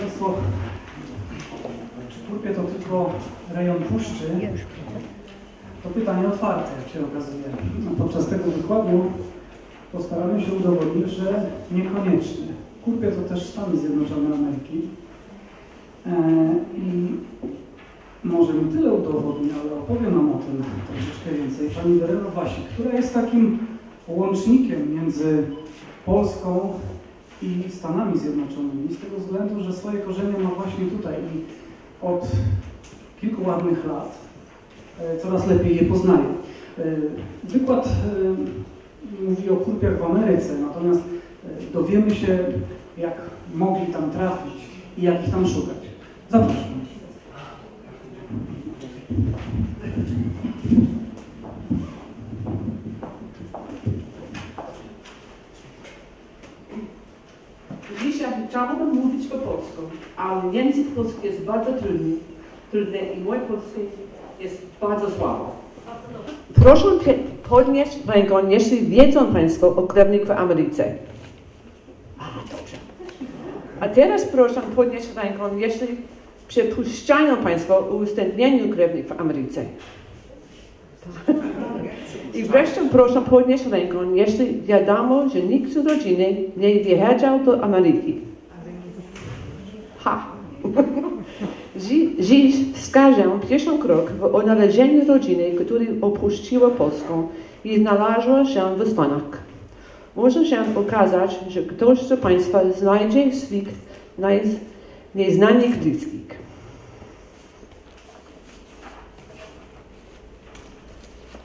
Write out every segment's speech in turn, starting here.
Państwo, czy Kurpie to tylko rejon puszczy? To pytanie otwarte, jak się okazuje. Podczas tego wykładu postaramy się udowodnić, że niekoniecznie. Kurpie to też Stany Zjednoczone Ameryki. I może nie tyle udowodnię, ale opowiem nam o tym troszeczkę więcej. Pani Dorena Wasik, która jest takim łącznikiem między Polską i Stanami Zjednoczonymi, z tego względu, że swoje korzenie ma właśnie tutaj i od kilku ładnych lat coraz lepiej je poznaje. Wykład mówi o kurpiach w Ameryce, natomiast dowiemy się, jak mogli tam trafić i jak ich tam szukać. Zapraszam. Dzisiaj chciałabym mówić po polsku, ale język polski jest bardzo trudny i mój polski jest bardzo słaby. Proszę podnieść rękę, jeśli wiedzą Państwo o krewnych w Ameryce. Dobrze. A teraz proszę podnieść rękę, jeśli przypuszczają Państwo o istnieniu krewnych w Ameryce. I wreszcie proszę podnieść rękę, jeśli wiadomo, że nikt z rodziny nie wyjeżdżał do Ameryki. Ha! Dziś wskażę pierwszy krok w odnalezieniu rodziny, która opuściła Polskę i znalazła się w Stanach. Może się okazać, że ktoś z Państwa znajdzie swych nieznanych bliskich.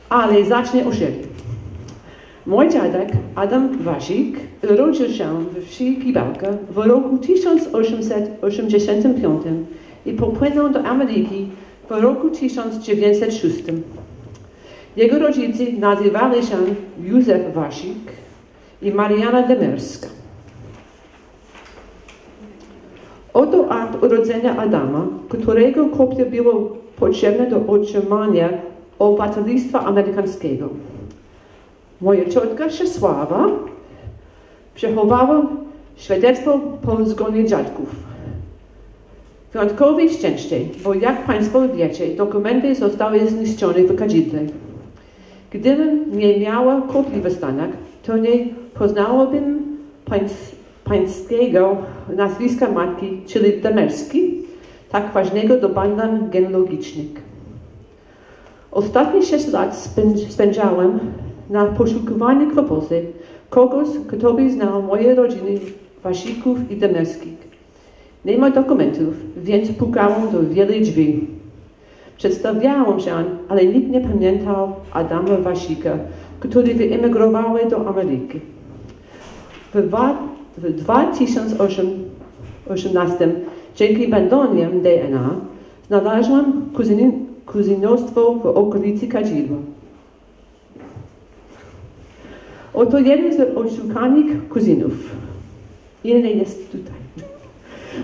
Ale zacznę od siebie. Mój dziadek, Adam Wasik, urodził się w wsi Kibałka w roku 1885 i popłynął do Ameryki w roku 1906. Jego rodzice nazywali się Józef Wasik i Mariana Demerska. Oto akt urodzenia Adama, którego kopia była potrzebna do otrzymania obywatelstwa amerykańskiego. Moja ciotka Czesława przechowała świadectwo po zgonie dziadków. Wyjątkowo szczęście, bo jak Państwo wiecie, dokumenty zostały zniszczone w Kadzidle. Gdybym nie miała kopii w Stanach, to nie poznałabym pańskiego nazwiska matki, czyli Demerski, tak ważnego do badań genealogicznych. Ostatnie 6 lat spędzałem na poszukiwaniu w Polsce kogoś, kto by znał moje rodziny Wasików i Demerskich. Nie ma dokumentów, więc pukałem do wielu drzwi. Przedstawiałem się, ale nikt nie pamiętał Adama Wasika, który wyemigrował do Ameryki. W 2018 dzięki badaniom DNA znalazłem kuzynostwo w okolicy Kadzidła. Oto jeden z oszukanych kuzynów. Inny jest tutaj.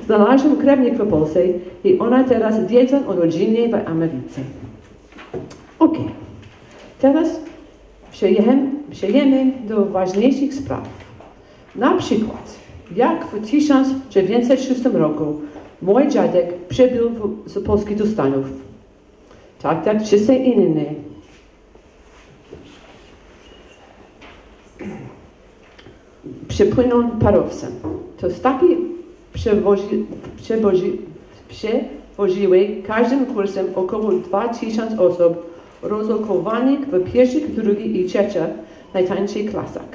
Znalazłem krewnych w Polsce i one teraz wiedzą o rodzinie w Ameryce. Ok. Teraz przejdziemy do ważniejszych spraw. Na przykład, jak w 1906 roku mój dziadek przybył z Polski do Stanów. Tak jak wszyscy inni. Przypłynął parowcem. To staki przewoziły każdym kursem około 2000 osób rozlokowanych w pierwszych, drugich i trzecich najtańszych klasach.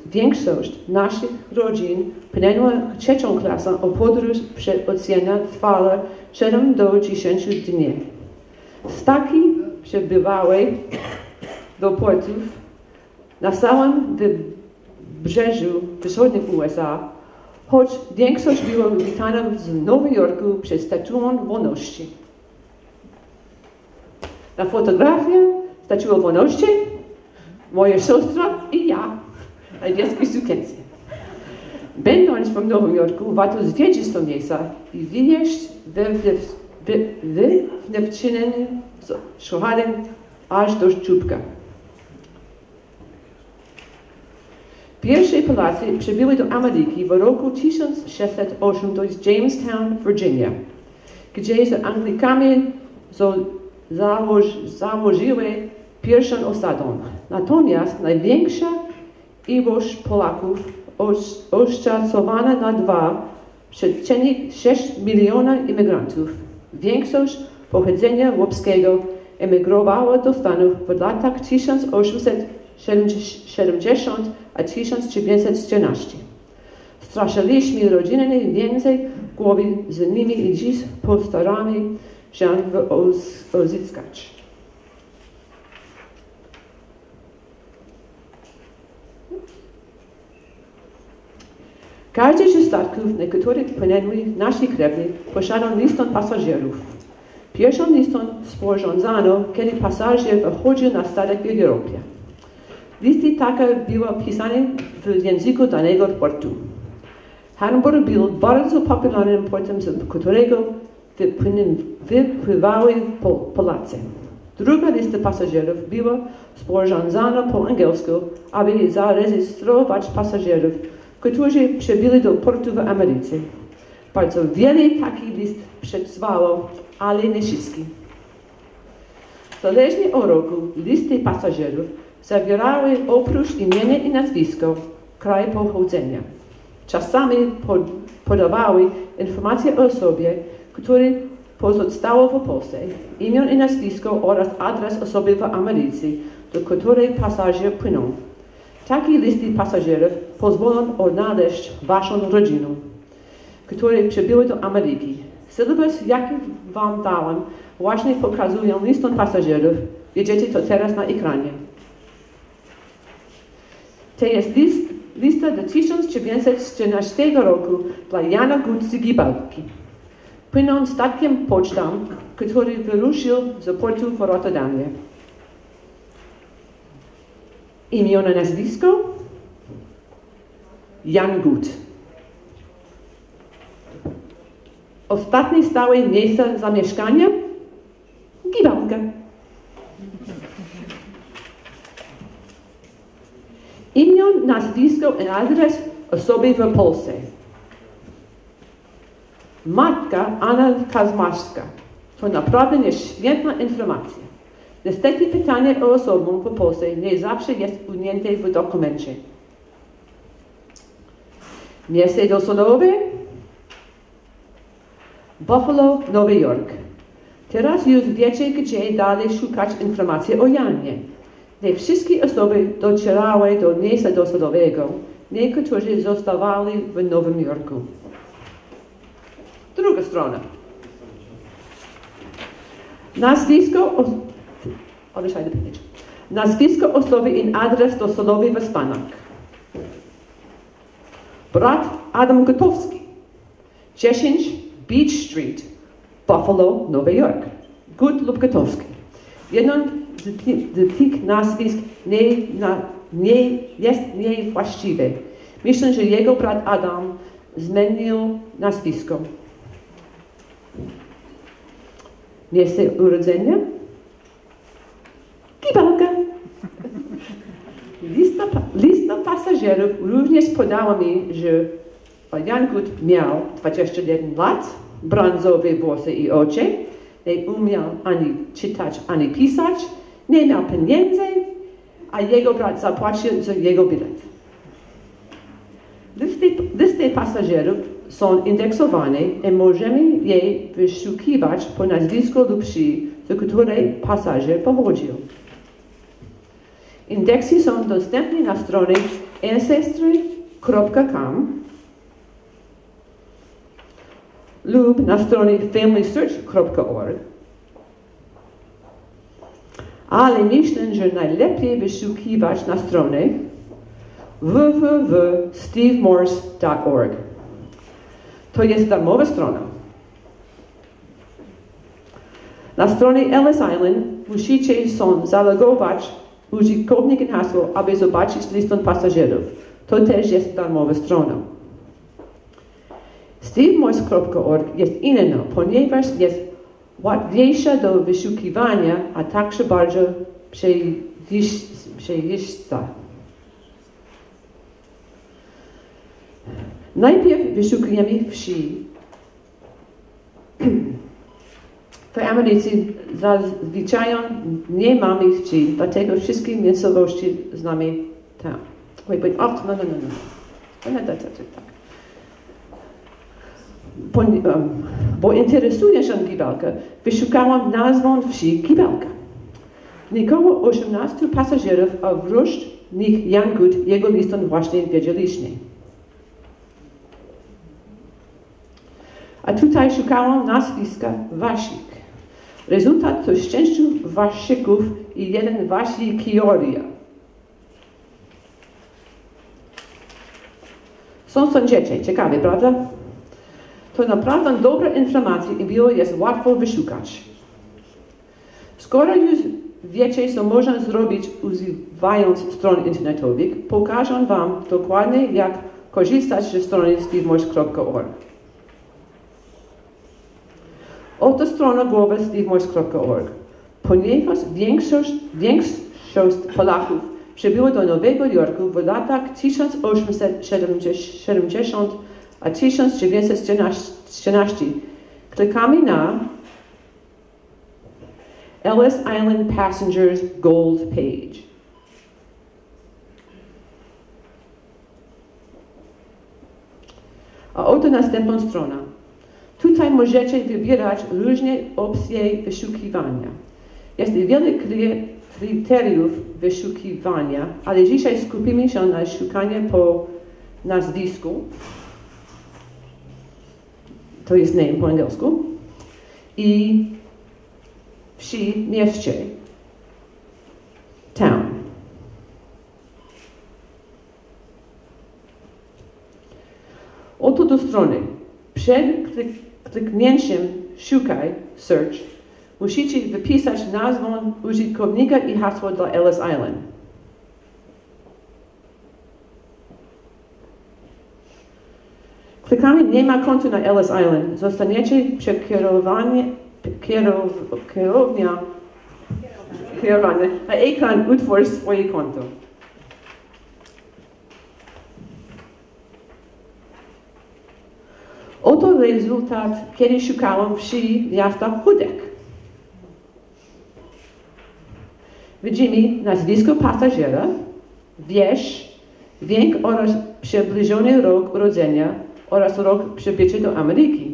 Większość naszych rodzin płynęła trzecią klasę, a podróż przez ocean trwała 7 do 10 dni. Staki przybywały do portów na całym wybrzeżu wschodnich USA, choć większość była witana z Nowym Jorku przez Statuę Wolności. Na fotografii Statuę Wolności moja siostra i ja w niebieskiej sukience. Będąc w Nowym Jorku, warto zwiedzić to miejsce i wyjeść wywdzienionym z szocharem aż do czubka. Pierwsze Polacy przybyły do Ameryki w roku 1608 do Jamestown, Virginia, gdzie z Anglikami założyły pierwszą osadę. Natomiast największa ilość Polaków oszacowana na 2,6 miliona imigrantów. Większość pochodzenia łopskiego emigrowała do Stanów w latach 1870 a 1914. Straszyliśmy rodziny więcej głowy z nimi i dziś postaramy się odzyskać. Każdy ze statków, na których płynęli nasi krewni, posiadał liston pasażerów. Pierwszą liston sporządzano, kiedy pasażer wychodził na statek w Europie. Listy takie były pisane w języku danego portu. Hamburg był bardzo popularnym portem, z którego wypływały Polacy. Druga lista pasażerów była sporządzana po angielsku, aby zarejestrować pasażerów, którzy przybyli do portu w Ameryce. Bardzo wiele takich list przetrwało, ale nie wszystkie. Zależnie od roku, listy pasażerów zawierały oprócz imienia i nazwisko kraj pochodzenia. Czasami podawały informacje o osobie, który pozostał w Polsce, imię i nazwisko oraz adres osoby w Ameryce, do której pasażer płynął. Takie listy pasażerów pozwolą odnaleźć waszą rodzinę, które przybyły do Ameryki. Sylwus, jaki wam dałem, właśnie pokazują liston pasażerów. Widzicie to teraz na ekranie. To jest lista do 1914 roku dla Jana Gutsy Gibalki. Płynął statkiem pocztą, który wyruszył z portu w Rotterdamie. Imię i nazwisko? Jan Gut. Ostatnie stałe miejsce zamieszkania? Gibalka. Imię, nazwisko i adres osoby w Polsce. Matka Anna Kazmarska. To naprawdę jest świetna informacja. Niestety pytanie o osobę w Polsce nie zawsze jest ujęte w dokumencie. Miejsce docelowe? Buffalo, Nowy Jork. Teraz już wiecie, gdzie dalej szukać informacji o Janie. Nie wszystkie osoby docierały do miejsca docelowego. Niektórzy zostawali w Nowym Jorku. Druga strona. Nazwisko osoby i adres docelowy w Stanach. Brat Adam Gotowski, 10 Beach Street, Buffalo, Nowy Jork. Gut lub Gotowski. Jedno z tych nazwisk nie jest niewłaściwe. Myślę, że jego brat Adam zmienił nazwisko. Miejsce urodzenia? Gibalka. Lista pasażerów również podała mi, że Jan Gut miał 21 lat, brązowe włosy i oczy, nie umiał ani czytać, ani pisać, nie miał pieniędzy, a jego brat zapłacił za jego bilet. Listy pasażerów są indeksowane i możemy je wyszukiwać po nazwisku lub wsi, z której pasażer pochodził. Indeksy są dostępne na stronie ancestry.com lub na stronie familysearch.org. Ale myślę, że najlepiej wyszukiwać na stronie www.stevemorse.org. To jest darmowa strona. Na stronie Ellis Island musicie zalogować użytkownik i hasło, aby zobaczyć listę pasażerów. To też jest darmowa strona. stevemorse.org jest inna, ponieważ jest łatwiejsza do wyszukiwania, a także bardzo przejrzysta. Najpierw wyszukujemy wsi. W Ameryce zazwyczaj nie mamy wsi, dlatego wszystkie miejscowości znamy tam. Bo interesuje się Kibelka, wyszukałam nazwę wsi Kibelka. Nikogo 18 pasażerów, a wśród nich Jan Gut, jego listem właśnie wiedzieliśmy. A tutaj szukałam nazwiska Wasik. Rezultat to 6 Wasików i 1 Wasikioria. Co sądzicie? Ciekawe, prawda? To naprawdę dobra informacja i było jest łatwo wyszukać. Skoro już wiecie, co można zrobić używając stron internetowych, pokażę Wam dokładnie, jak korzystać ze strony stevemoyes.org. Oto strona głowa stevemoyes.org. Ponieważ większość Polaków przybyło do Nowego Jorku w latach 1870 a 1913, klikamy na Ellis Island Passengers Gold Page. A oto następna strona. Tutaj możecie wybierać różne opcje wyszukiwania. Jest wiele kryteriów wyszukiwania, ale dzisiaj skupimy się na szukaniu po nazwisku. To jest name po angielsku. I wsi, mieście. Town. Oto do strony. Przed kliknięciem szukaj, search, musicie wypisać nazwę użytkownika i hasło dla Ellis Island. Klikamy nie ma konta na Ellis Island. Zostaniecie przekierowani na ekran utwórz swoje konto. Oto rezultat, kiedy szukałam wsi miasta Chudek. Widzimy nazwisko pasażera, wieś, wiek oraz przybliżony rok urodzenia oraz rok przybycia do Ameryki.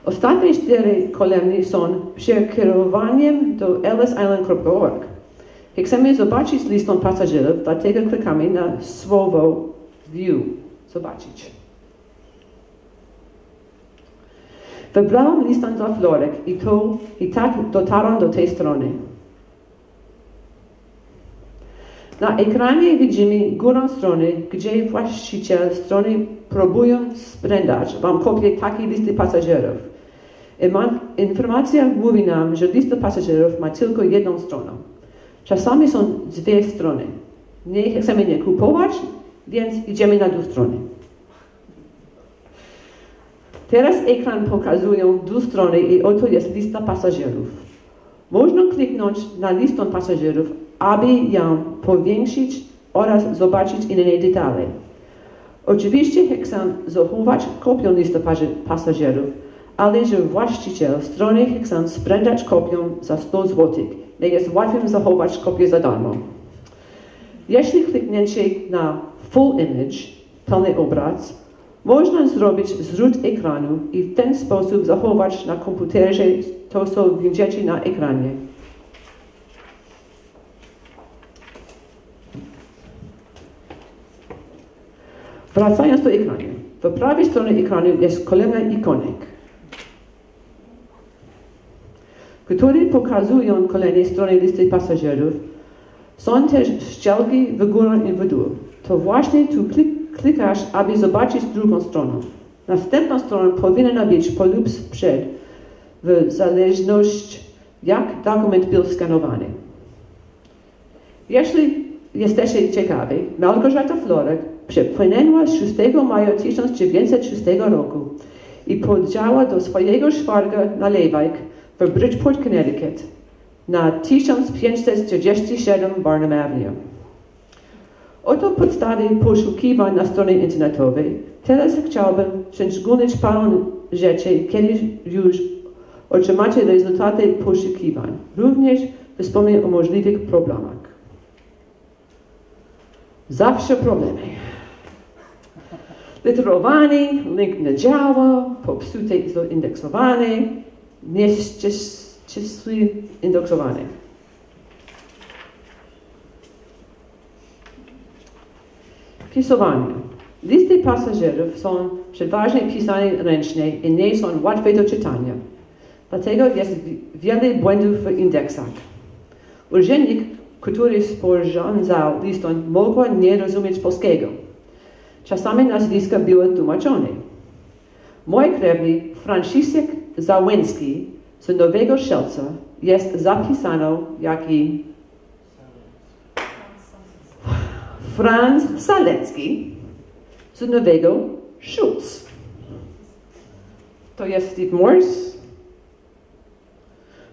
Ostatnie 4 kolumny są przekierowaniem do ellisisland.org. Chcemy zobaczyć listę pasażerów, dlatego klikamy na słowo View. Zobaczyć. Wybrałam listę dla Florek i tak dotarłam do tej strony. Na ekranie widzimy górę strony, gdzie właściciel strony próbuje sprzedać Wam kopię takiej listy pasażerów. Informacja mówi nam, że lista pasażerów ma tylko jedną stronę. Czasami są 2 strony. Nie chcemy nie kupować, więc idziemy na dół strony. Teraz ekran pokazuje dół strony i oto jest lista pasażerów. Można kliknąć na listę pasażerów, aby ją powiększyć oraz zobaczyć inne detale. Oczywiście chcę zachować kopię listy pasażerów, ale że właściciel strony chce sprzedać kopię za 100 zł. Nie jest łatwiej zachować kopię za darmo. Jeśli klikniecie na Full Image, pełny obraz, można zrobić zrzut ekranu i w ten sposób zachować na komputerze to, co widzicie na ekranie. Wracając do ekranu. Po prawej stronie ekranu jest kolumna ikonek, które pokazują kolejne strony listy pasażerów. Są też ścieżki w górę i w dół. To właśnie tu klikasz, aby zobaczyć drugą stronę. Następna strona powinna być po lub sprzed, w zależności jak dokument był skanowany. Jeśli jesteście ciekawi, Małgorzata Florek przypłynęła 6 maja 1906 roku i podjęła do swojego szwagra na Lewajk w Bridgeport, Connecticut na 1537 Barnum Avenue. Oto podstawy poszukiwań na stronie internetowej. Teraz chciałbym szczególnić parę rzeczy, kiedy już otrzymacie rezultaty poszukiwań. Również wspomnę o możliwych problemach. Zawsze problemy. Literowanie, link nie działa, popsute indeksowane, nieścisłe indeksowane. Pisowanie. Listy pasażerów są przeważnie pisane ręcznie i nie są łatwe do czytania. Dlatego jest wiele błędów w indeksach. Urzędnik, który sporządzał listę, mógł nie rozumieć polskiego. Czasami nazwisko było tłumaczone. Mój krewny Franciszek Załęcki z Nowego Szelca jest zapisany jako Franz Salecki z Nowego Schulz. To jest Steve Morse.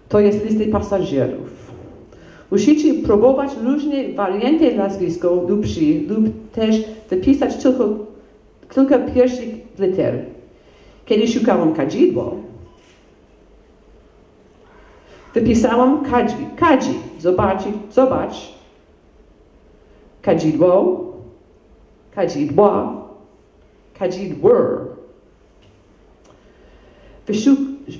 To jest listy pasażerów. Musicie próbować różne warianty nazwiska lub też wypisać tylko kilka pierwszych liter. Kiedy szukałam Kadzidło, wypisałam Kadzi. Zobacz. Kadzidło, Kadzidła, Kadzidło.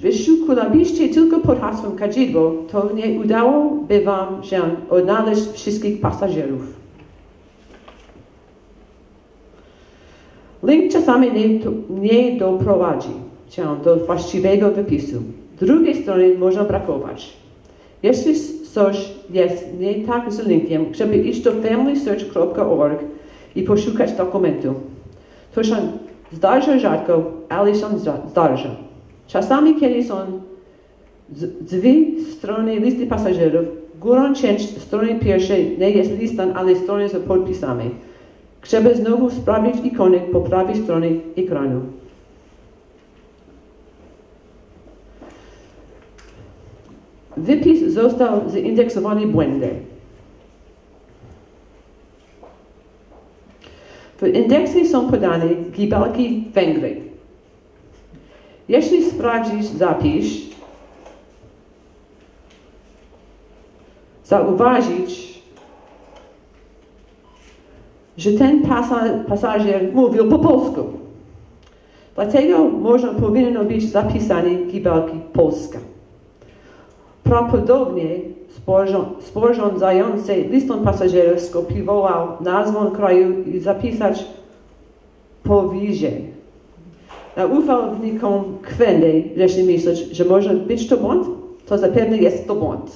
Wyszukalibyście tylko pod hasłem Kadzidło, to nie udałoby wam się odnaleźć wszystkich pasażerów. Link czasami nie doprowadzi cię do właściwego wypisu. Drugiej strony można brakować. Jeśli coś jest nie tak z linkiem, żeby iść do familysearch.org i poszukać dokumentu. To się zdarza rzadko, ale się zdarza. Czasami, kiedy są dwie strony listy pasażerów, górna część strony pierwszej nie jest listą, ale strony z podpisami. Trzeba znowu sprawdzić ikony po prawej stronie ekranu. Wypis został zindeksowany błędnie. W indeksie są podane gibelki Węgry. Jeśli sprawdzisz zapis, zauważyć, że ten pasażer mówił po polsku. Dlatego powinno być zapisane gibelki Polska. Prawdopodobnie sporządzający listę pasażerów skopiował nazwę kraju i zapisać powyżej. Ufał wnikom kwędy, jeśli myślisz, że może być to błąd, to zapewne jest to błąd.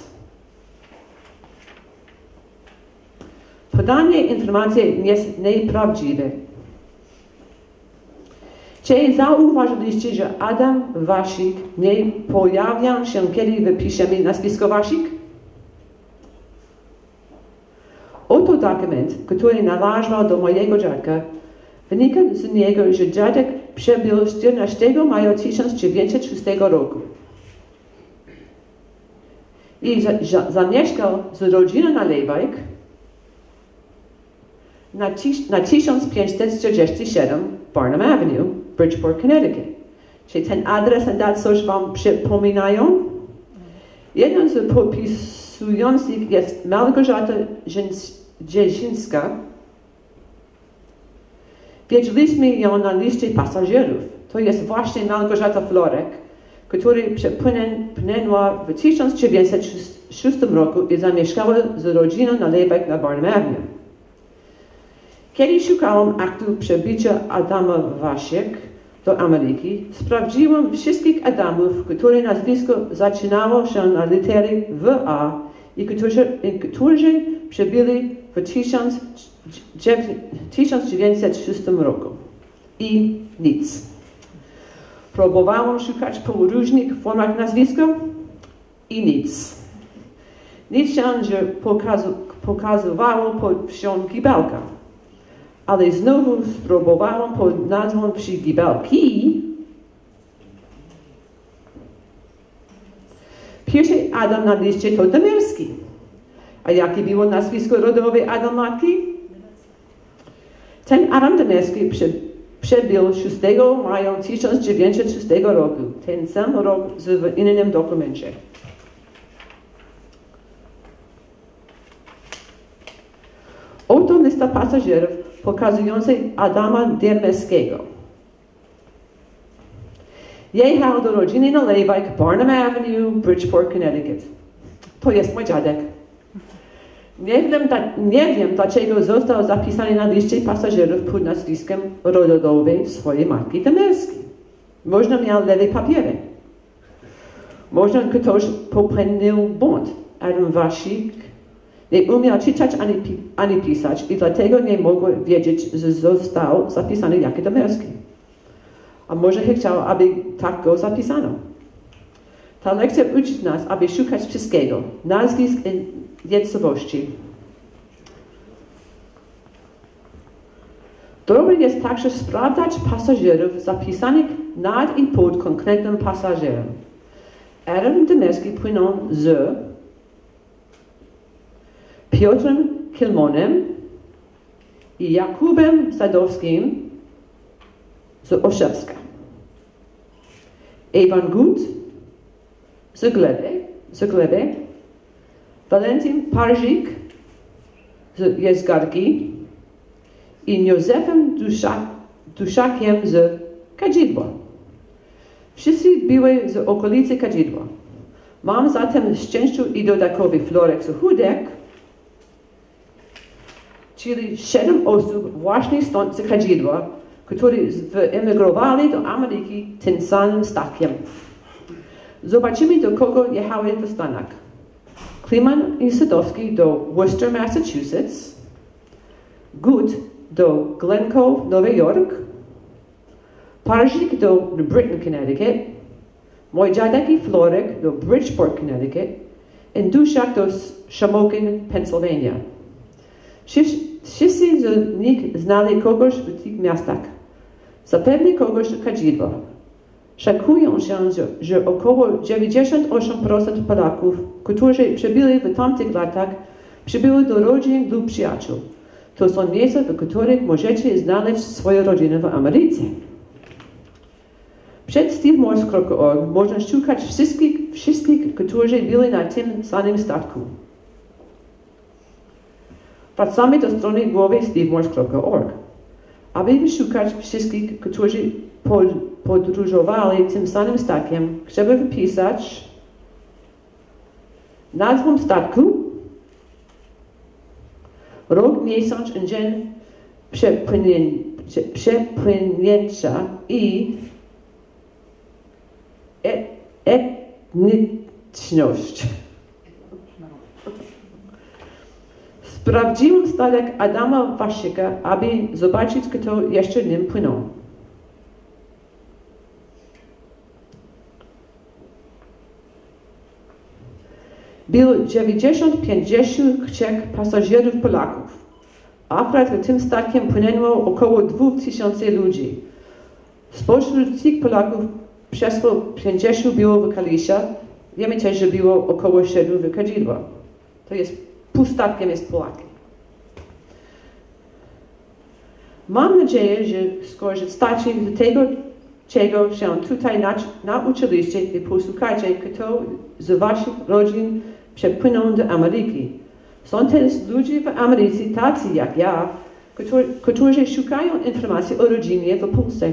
Podanie informacji jest nieprawdziwe. Czy zauważyliście, że Adam Wasik nie pojawia się, kiedy wypiszemy nazwisko Wasik? Oto dokument, który należał do mojego dziadka. Wynika z niego, że dziadek przebył 14 maja 1906 roku. I zamieszkał z rodziną na Lewajk na 1547 Barnum Avenue, Bridgeport, Connecticut. Czy ten adres i dat coś wam przypominają? Jeden z podpisujących jest Małgorzata Dziedzińska. Wiedzieliśmy ją na liście pasażerów. To jest właśnie Małgorzata Florek, która przepłynęła w 1906 roku i zamieszkała z rodziną na Lewajk na Barnum Avenue. Kiedy szukałam aktu przebycia Adama Wasik do Ameryki, sprawdziłam wszystkich Adamów, których nazwisko zaczynało się na litery WA i którzy przybyli w 1906 roku. I nic. Próbowałam szukać po różnych formach nazwiska i nic. Nic się pokazywało pod wsią gibelka. Ale znowu spróbowałam pod nazwą przy gibelki. Pierwszy Adam na liście to Ameryce. A jakie było nazwisko rodowe Adam matki? Ten Adam Demerski przebył 6 maja 1906 roku, ten sam rok w innym dokumencie. Oto lista pasażerów pokazująca Adama Demerskiego. Jechał do rodziny na Lewajk, Barnum Avenue, Bridgeport, Connecticut. To jest mój dziadek. Nie wiem, dlaczego został zapisany na liście pasażerów pod nazwiskiem rodowej swojej matki Demerski. Można miał lewe papiery. Można ktoś popełnił błąd. Adam Wasik nie umiał czytać ani pisać i dlatego nie mógł wiedzieć, że został zapisany jako Demerski. A może chciał, aby tak go zapisano. Ta lekcja uczy nas, aby szukać wszystkiego, nazwisk i miejscowości. Dobre jest także sprawdzać pasażerów zapisanych nad i pod konkretnym pasażerem. Adam Demerski płynął z Piotrem Kilmonem i Jakubem Sadowskim z Oszewska. Ewan Gut z Gleby, Walentyn Parzik z Jezgarki i Józefem Duszakiem z Kadzidła. Wszyscy byli z okolicy Kadzidła. Mam zatem szczęście i dodatkowy florek z Chudek, czyli 7 osób właśnie stąd z Kadzidła, którzy wyemigrowali do Ameryki tym samym statkiem. Zobaczymy, do kogo jechały w Stanach. Kliman i Sadowski do Worcester, Massachusetts, Gut do Glen Cove, Nowy Jork, Parzik do New Britain, Connecticut, mój dziadek i Florek do Bridgeport, Connecticut i Duszak do Shamokin, Pennsylvania. Wszyscy z nich znali kogoś w tych miastach. Zapewne kogoś z Kadzidła. Szacują się, że około 98% Polaków, którzy przebyli w tamtych latach, przybyły do rodzin lub przyjaciół. To są miejsca, w których możecie znaleźć swoje rodziny w Ameryce. Przed stevemorse.org można szukać wszystkich, którzy byli na tym samym statku. Wracamy do strony głowy stevemorse.org. Aby wyszukać wszystkich, którzy podróżowali tym samym statkiem, trzeba wypisać nazwę statku, rok, miesiąc i dzień przepłynięcia i etniczność. Sprawdziłem statek Adama Wasika, aby zobaczyć, kto jeszcze nim płynął. Było 93 pasażerów Polaków. Akurat tym statkiem płynęło około 2000 ludzi. Spośród tych Polaków przeszło 50 było w Kalisza. Wiemy też, że było około 7 w Kadzidło. To jest pół statkiem jest Polakiem. Mam nadzieję, że skorzystacie z tego, czego się tutaj nauczyliście i posłuchajcie, kto z waszych rodzin przepłynął do Ameryki. Są też ludzie w Ameryce tacy jak ja, którzy szukają informacji o rodzinie w Polsce.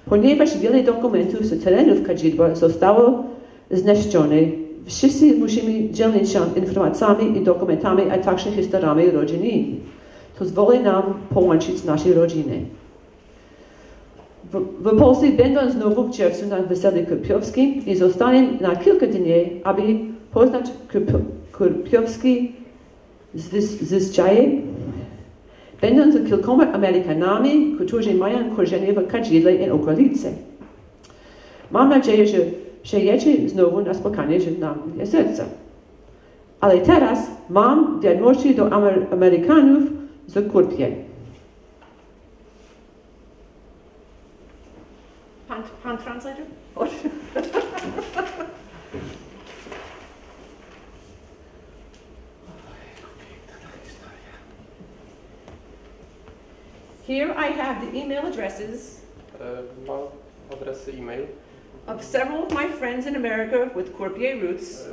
Ponieważ wiele dokumentów z terenów Kadzidła zostało zniszczonych, wszyscy musimy dzielić się informacjami i dokumentami, a także historiami rodziny. To pozwoli nam połączyć nasze rodziny. W Polsce będę znowu w czerwcu na weselu kurpiowskim i zostanę na kilka dni, aby poznać kurpiowskie zwyczaje. Będę z kilkoma Amerykanami, którzy mają korzenie w Kadzidle i okolicy. Mam nadzieję, że przyjedziecie znowu na spotkanie na serce. Ale teraz mam wiadomości do Amerykanów z Kurpie. Pan translator? Here I have the email addresses Mam adresy e-mail of several of my friends in America with Kurpie roots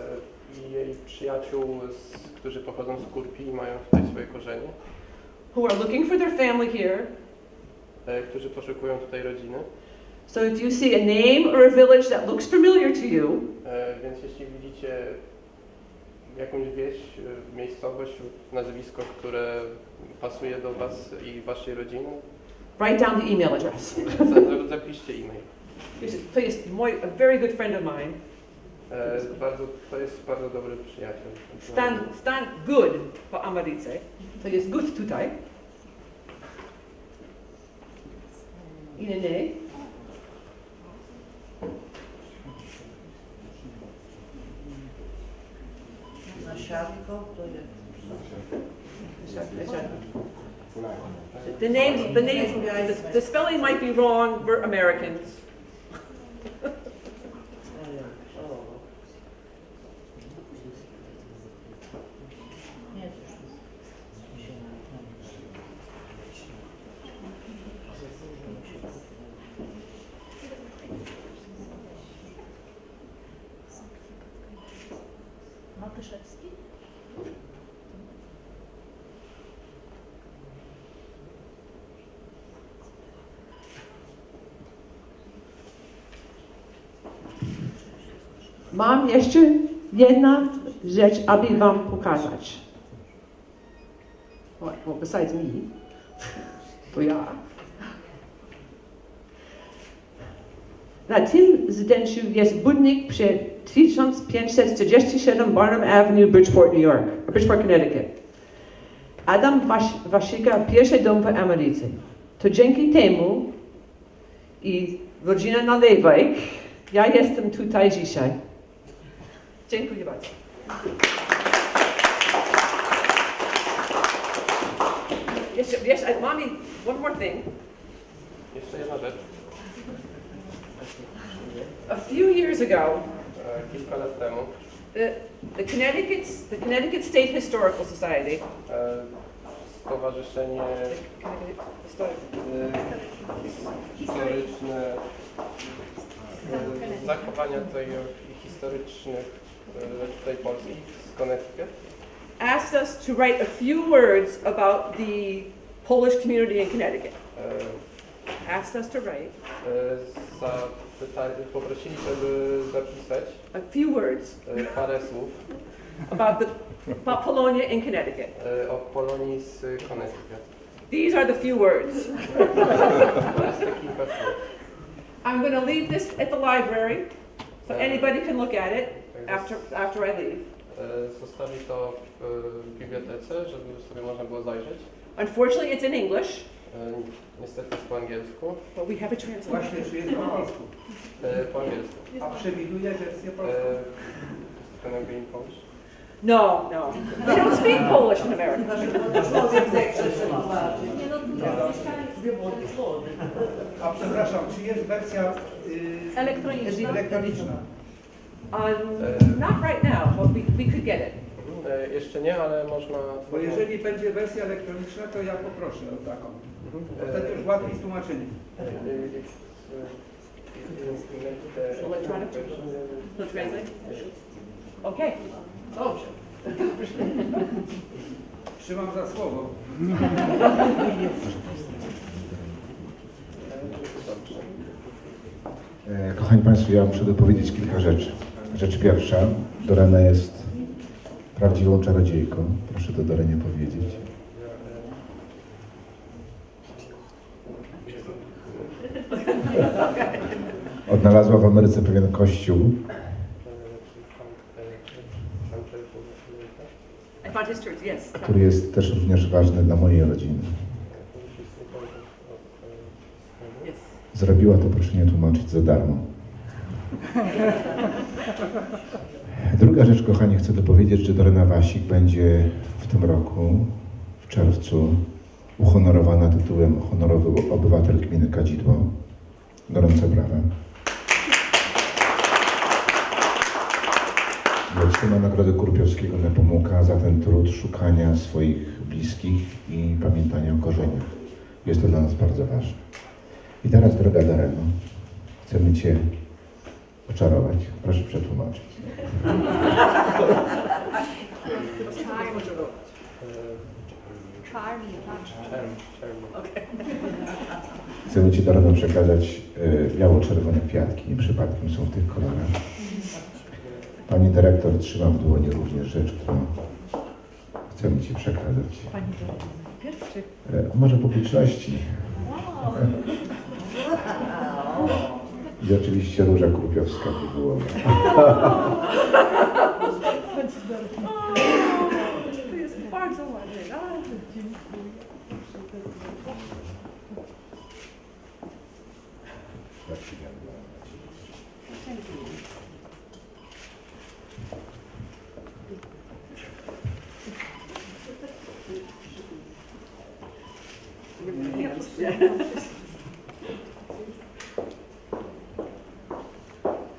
i jej przyjaciół, którzy pochodzą z Kurpii i mają tutaj swoje korzenie, who are looking for their family here. Którzy poszukują tutaj rodziny. So if you see a name or a village that looks familiar to you, Więc jeśli widzicie jakąś wieś, miejscowość, nazwisko, które pasuje do was i waszej rodziny, write down the email address. zapiszcie e-mail. To jest a very good friend of mine. To jest bardzo dobry przyjaciel. Stan good po Ameryce. To jest good tutaj. Inene. The spelling might be wrong. We're Americans. Mam jeszcze jedna rzecz, aby wam pokazać. Well, besides me, to ja. Na tym zdjęciu jest budnik przy 1547 Barnum Avenue, Bridgeport, New York, Bridgeport, Connecticut. Adam Wasika, pierwszy dom w Ameryce. To dzięki temu i rodzina Nalewek, ja jestem tutaj dzisiaj. Dziękuję bardzo. Yes, mommy, one more thing. Jeszcze jedna rzecz. A few years ago, Kilka lat temu the Connecticut State Historical Society stowarzyszenie historyczne zachowania tutaj historycznych tutaj Polski z Connecticut asked us to write a few words about the Polish community in Connecticut. Asked us to write poprosili, żeby zapisać a few words parę słów about Polonia in Connecticut. O Polonii z Connecticut. These are the few words. To jest te kilka słów. I'm going to leave this at the library, so anybody can look at it after I leave. Zostawi to w bibliotece, żeby sobie można było zajrzeć. Unfortunately, it's in English. Niestety jest po angielsku. But we have a translation. Właśnie, czy jest po polsku? Po angielsku. A przewiduje wersję polską? Can I be in Polish? No. They don't speak Polish in America. A przepraszam, czy jest wersja elektroniczna? Not right now, but we could get it. Jeszcze nie, ale można... Bo jeżeli będzie wersja elektroniczna, to ja poproszę o taką. Wtedy już łatwiej z tłumaczeniem. Electronic no translate? Okay. Dobrze. Trzymam za słowo. Kochani Państwo, ja muszę dopowiedzieć kilka rzeczy. Rzecz pierwsza, Dorena jest prawdziwą czarodziejką. Proszę to Dorenie powiedzieć. Odnalazła w Ameryce pewien kościół, który jest też również ważny dla mojej rodziny. Zrobiła to, proszę nie tłumaczyć, za darmo. Druga rzecz, kochani, chcę dopowiedzieć, że Dorena Wasik będzie w tym roku, w czerwcu, uhonorowana tytułem honorowy obywatel gminy Kadzidło. Gorące brawa. I otrzyma nagrodę Kurpiowskiego Nepomuka za ten trud szukania swoich bliskich i pamiętania o korzeniach. Jest to dla nas bardzo ważne. I teraz, droga Doreno, chcemy Cię oczarować. Proszę przetłumaczyć. Chcemy Ci, Doreno, przekazać biało-czerwone kwiatki. Nie przypadkiem są w tych kolorach. Pani dyrektor trzyma w dłoni również rzecz, którą chcemy Ci przekazać. Pani dyrektor, pierwszy. Może publiczności. I oczywiście róża kurpiowska tu było. To jest bardzo ładne.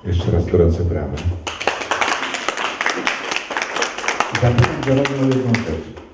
Jeszcze raz gorące brawa. Zapytam Dorenę o jedną rzecz.